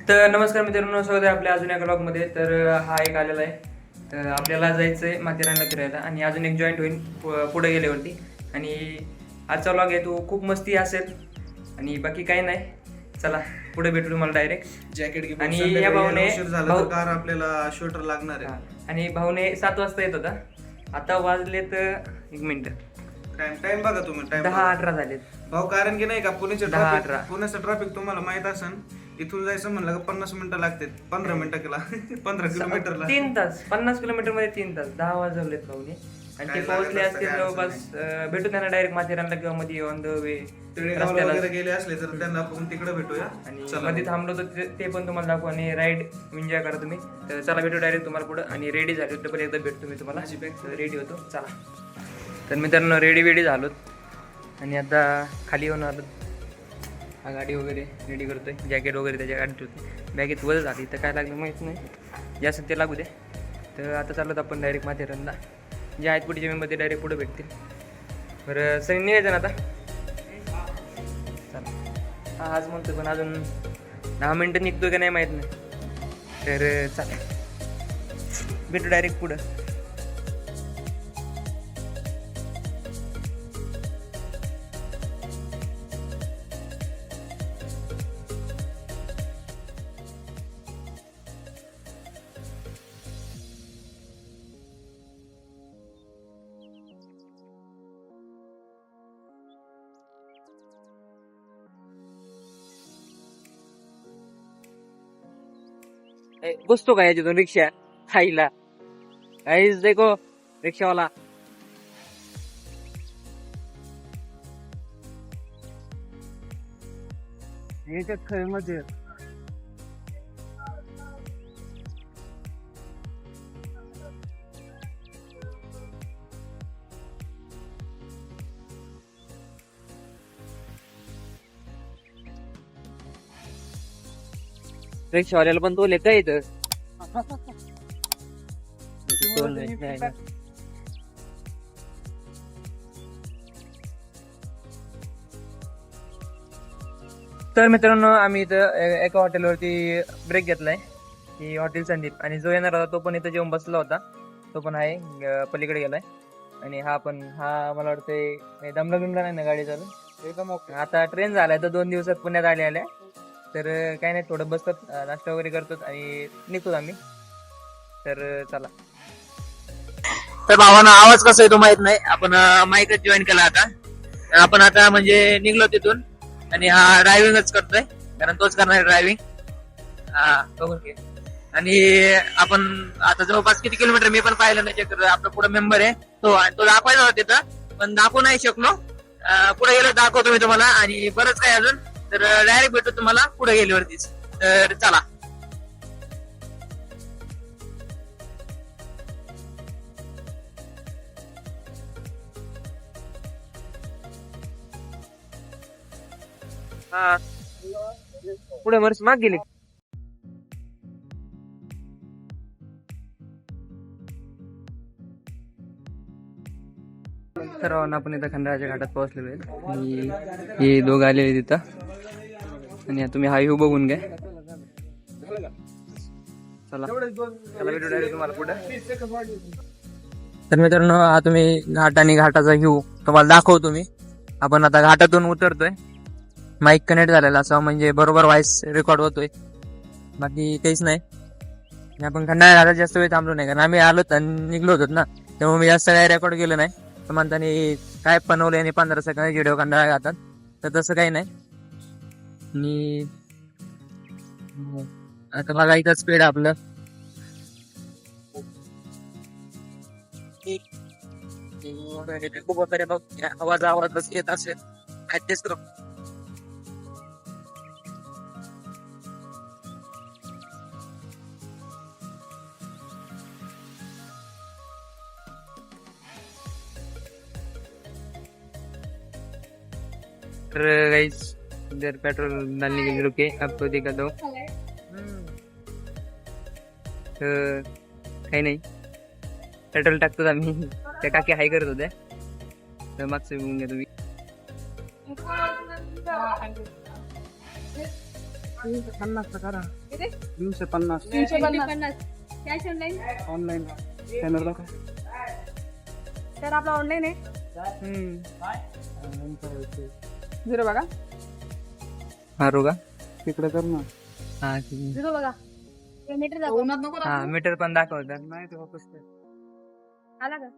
तर नमस्कार मित्रांनो, स्वागत आहे आपल्या अजून एका ब्लॉगमध्ये. तर हा एक आलेला आहे. तर आपल्याला जायचं आहे माथेरानला फिरायला आणि अजून एक जॉईंट होईल पुढे गेल्यावरती. आणि आजचा ब्लॉग आहे तो खूप मस्ती असेल आणि बाकी काही नाही. चला पुढे भेटू तुम्हाला डायरेक्ट. जॅकेट आणि या भाऊने कार आपल्याला शूटर लागणार आहे. आणि भाऊने 7 वाजता येत होता. आता वाजले तर 1 मिनिट, टाइम बघा तुम्ही. टाइम 10:18 झालेत. भाऊ कारण की नाही का पुण्याचं 10-18. पुण्याचं ट्रॅफिक तुम्हाला माहित असेल. इथून जायचं म्हणलं का 50 मिनिटं लागतात. 15 मिनिटं केला 15 किलोमीटरला 3 तास. 50 किलोमीटर मध्ये 3 तास. 10 वाजवलेत भाऊने. आणि ते काय पोहोचले लागत असतील असतं, जवळपास भेटू त्यांना डायरेक्ट माथेरानला किंवा मध्ये ऑन द वे टिळेगावला वगैरे गेले असले तर त्यांना आपण तिकडे भेटूया. आणि मध्ये थांबलो तर ते पण तुम्हाला दाखवू आणि राईड एन्जॉय करा तुम्ही. तर चला भेटू डायरेक्ट तुम्हाला पुढं. आणि रेडी झाले डबल एकदा भेटतो मी तुम्हाला. रेडी होतो चला. तर मित्रांनो रेडी झालोत आणि आता खाली येऊन आलो. हा गाडी वगैरे रेडी करतोय, जॅकेट वगैरे त्याच्या गाडीत ठेवतोय. बॅगेत वजन झाली तर काय लागलं माहीत नाही, जास्त ते लागू दे. तर आता चाललो आपण डायरेक्ट माथेरानला. जे आहेत पुढे जमीनमध्ये डायरेक्ट पुढे भेटतील. बरं सनी निघायचं ना आता. चला आज म्हणतो पण अजून 10 मिनटं निघतोय का नाही माहीत नाही. तर चला भेटू डायरेक्ट पुढं. बसतो का याच्यातून रिक्षा खाईला? काहीच देखो रिक्षावाला. याच्यात खरं मध्ये रिक्षावाल्याला पण तोले काय इथं. तर मित्रांनो आम्ही इथं एका हॉटेलवरती ब्रेक घेतलाय. ही हॉटेल संदीप. आणि जो येणार होता तो पण इथं जेवून बसला होता. तो पण आहे पलीकडे गेलाय. आणि हा मला वाटतंय दमला नाही ना गाडी चालू एकदम ओके. आता ट्रेन झालाय तर 2 दिवसात पुण्यात आल्या. तर काही नाही, थोडं बसतात, नाश्ता वगैरे करतात आणि निघतो आम्ही. तर चला. तर भावाना आवाज कसा येतो माहित नाही. आपण माईकच जॉईन केला आता. आपण आता म्हणजे निघलो तिथून आणि हा ड्रायव्हिंगच करतोय, कारण तोच करणार ड्रायव्हिंग. हा बघून घे. आणि आपण आता जवळपास किती किलोमीटर मी पण पाहिलं नाही, चेक. आपला पुढे मेंबर आहे तो दाखवायचा होता तिथं, पण दाखवू नाही शकलो. पुढे गेलो दाखवतो मी तुम्हाला. आणि बरंच काय अजून. तर डायरेक्ट भेटू तुम्हाला पुढे गेल्यावरतीच. तर चला. हा पुढे मरस माग गेली. तर आपण इथं खंडाळ्याच्या घाटात पोहोचलेलो आहे. हे दोघं आलेले तिथं. आणि तुम्ही हा व्ह्यू बघून घ्या. चला भेटू डायरेक्ट तुम्हाला पुढे. तर मित्रांनो हा तुम्ही घाट आणि घाटाचा व्ह्यू तुम्हाला दाखवतो मी. आपण आता घाटातून उतरतोय. माईक कनेक्ट झालेला असा म्हणजे बरोबर व्हॉइस रेकॉर्ड होतोय. बाकी काहीच नाही. आपण खंडाळा घाटात जास्त वेळ थांबलो नाही, कारण आम्ही आलोत आणि निघलो होतो ना, त्यामुळे मी जास्त काही रेकॉर्ड केलं नाही. तर म्हणताना काय बनवलंय आणि 15 सेकंद व्हिडिओ खंडाळा घाटात, तर तसं काही नाही. आणि आता बघा इथं स्पीड आपलं खूप वगैरे बघ. आवाज बस येत असेल ऍडजस्ट करू. तर गाइस इधर पेट्रोल डालने के लिए रुके, आपको दिखा दो. काही नाही, पेट्रोल टाकतो आम्ही. त्या काकी हाय करत होत्या, तर मागचं बघून घ्या तुम्ही. 350 करा. किती? 350 350 कॅश ऑनलाईन. ऑनलाईन स्कॅनर दाखव. तर आपला ऑनलाईन आहे. झिरो बघा. मारू का? तिकडे कर ना. हा झिरो बघा. ते मीटर दाखव. हा मीटर पण दाखवतात. नाही ते वापस कर. आला का?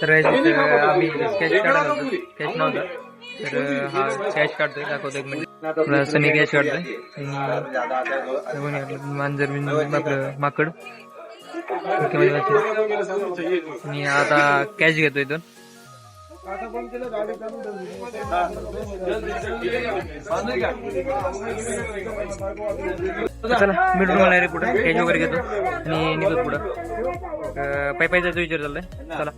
तर याच्यात आम्ही कॅश काढत होतो. कॅश नव्हता तर हा कॅश काढतोय. दाखवतो एक मिनिट. आपला सनी कॅश काढतोय. मांजर आपलं माकड आणि आता कॅश घेतोय इथून. चला मिळून मला रे पुढे कॅश वगैरे घेतो आणि निघतो पुढं. पायी जायचा विचार चाललाय. चला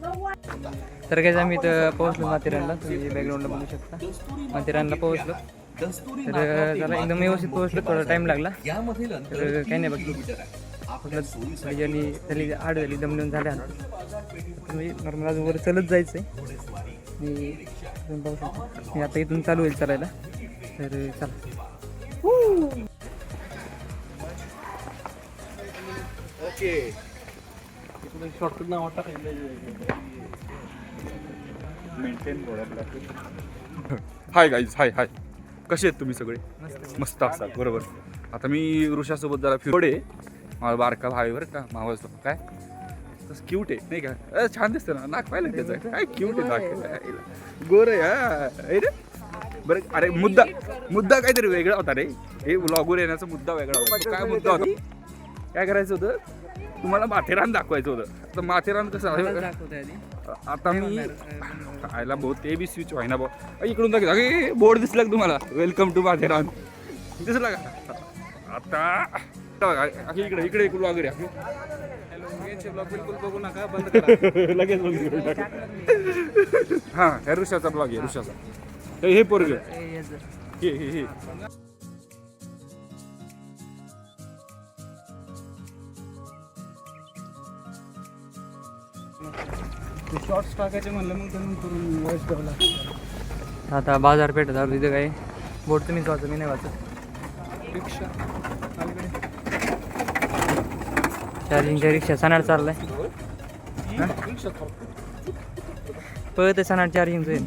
तर काय आम्ही इथं पोहोचलो माथेरानला. तुम्ही बॅकग्राऊंडला बघू शकता. माथेरानला पोहोचलो तर त्याला एकदम व्यवस्थित पोहोचलो. थोडा टाइम लागला तर काही नाही बघ. झाली आड झाली दमून झाल्या. म्हणजे नॉर्मल अजून वर चलत जायचंय. मी बघू शकतो मी आता इथून चालू होईल चालायला. तर चला. शॉर्टकट ना वाटत. हाय गाईज, हाय हाय. कसे आहेत तुम्ही सगळे? मस्त असाल बरोबर. आता मी ऋषासोबत जरा फिरवडे. मला बारका भाई बरं का मावस काय तसं क्यूट आहे नाही का? छान दिसतं ना. नाक पाहिलं त्याचं काय क्यूट आहे नाक. गोर आहे रे. बरं अरे मुद्दा काहीतरी वेगळा होता रे. हे व्लॉगवर येण्याचा मुद्दा वेगळा होता. काय मुद्दा होता? काय करायचं होतं? तुम्हाला माथेरान दाखवायचं होतं. तर माथेरान कसं आहे आता मी आयला भाऊ ते बी स्विच व्हायना भाऊ. इकडून दाखव. अगे बोर्ड दिसला का तुम्हाला? वेलकम टू माथेरान दिसला का? आता इकडे इकडे इकडून वगैरे ब्लॉग बिलकुल बघू नका. बंद करा. लगेच बंद करून टाका. हा हे ऋषाचा ब्लॉग आहे. ऋषाचा हे पोरग हे शॉर्ट्स टाकायचे म्हणलं मग त्यांनी करून वॉइस ठेवला. आता बाजारपेठ झालं. तिथं काय बोट तुम्हीच वाचत मी नाही वाचत. रिक्षा अलीकडे चार्जिंगच्या रिक्षा सनाड चाललाय. पळत सनाड चार्जिंगचं आहे.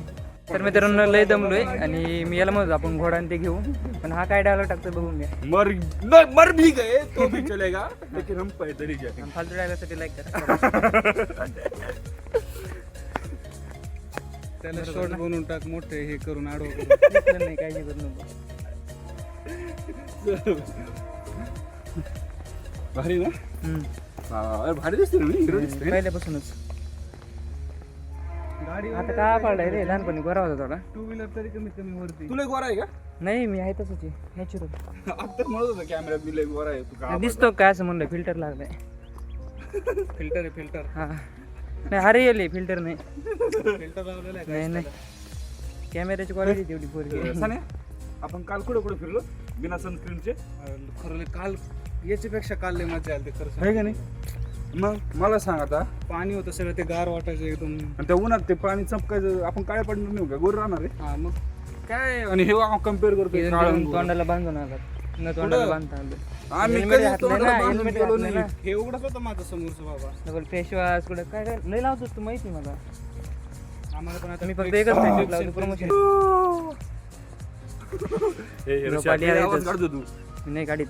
तर मित्रांनो लय दमलोय आणि मी याला म्हणतो आपण घोडा आणि ते घेऊ. पण हा काय डायलॉग टाकतो बघून घ्या. मर भी गए तो भी चलेगा लेकिन हम पैदल ही जाएंगे. फालतू डायलॉगसाठी लाईक करा. त्याला शॉर्ट बनवून टाक. मोठे हे करून आडवं करून. नाही काय करू नको. भारी ना? अरे भारी दिसते ना. हिरो दिसते. पहिल्यापासूनच गाडी आता का पाडलाय रे. लहानपणी गोरा होता थोडा. टू व्हीलर तरी कमीत कमी वरती. तुला गोरा आहे का? नाही मी आहे तसंच नॅचरल. आता म्हणत होता कॅमेऱ्यात मी लय गोरा आहे. तू का दिसतो काय असं म्हणलं. फिल्टर लागलाय. फिल्टर आहे फिल्टर. हा नाही अरे येले फिल्टर नाही. फिल्टर लावलेला आहे. नाही नाही कॅमेऱ्याची क्वालिटी तेवढी पोरगी. साने, आपण काल कुठे कुठे फिरलो बिना सनस्क्रीनचे? खरं काल याच्यापेक्षा काल लय मजा आली ते खरं. आहे का नाही? मग मला सांग आता. पाणी होतं सगळं ते गार वाटायचं एकदम. आणि त्या उन्हात ते पाणी चमकायचं. आपण काय पडणार नाही का? गोर राहणार आहे हा मग काय? आणि हे कम्पेअर करतो काळं गोरं. तोंडाला बांधून आला. न तोंडाला बांधता आलं. आम्ही Helmet कधीच घातलंय तोंडाला ना, बांधून helmet गेलो घातलंय नाही. ना. हे उघडत होतं माझं समोरचं बाबा. डबल फेस वॉश कुठं काय काय लय लावतोस तू माहिती मला. आम्हाला पण आता मी फक्त एकच फेस लावतो प्रमोशन. हे झोप ऋषा, आली हे आहे आवाज इथंच. काढतो तू. मी नाही गाडीत.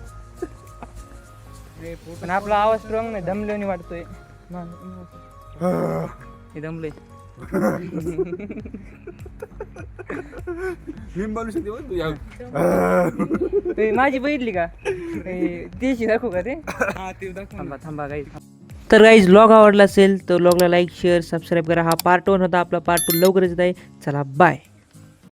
पण आपला आवाज स्ट्रॉंग नाही. दमल्याने वाटतोय. हे दमले. मी बनवू शकते बघ तू या ए, माझी बघितली का देशी दाखवू का ते हा ते दाखव थांबा थांबा गाईज. तर गाईज ब्लॉग आवडला असेल तर ब्लॉगला लाईक शेअर सबस्क्राईब करा. हा पार्ट 1 होता. आपला पार्ट 2 लवकरच येत आहे. चला बाय.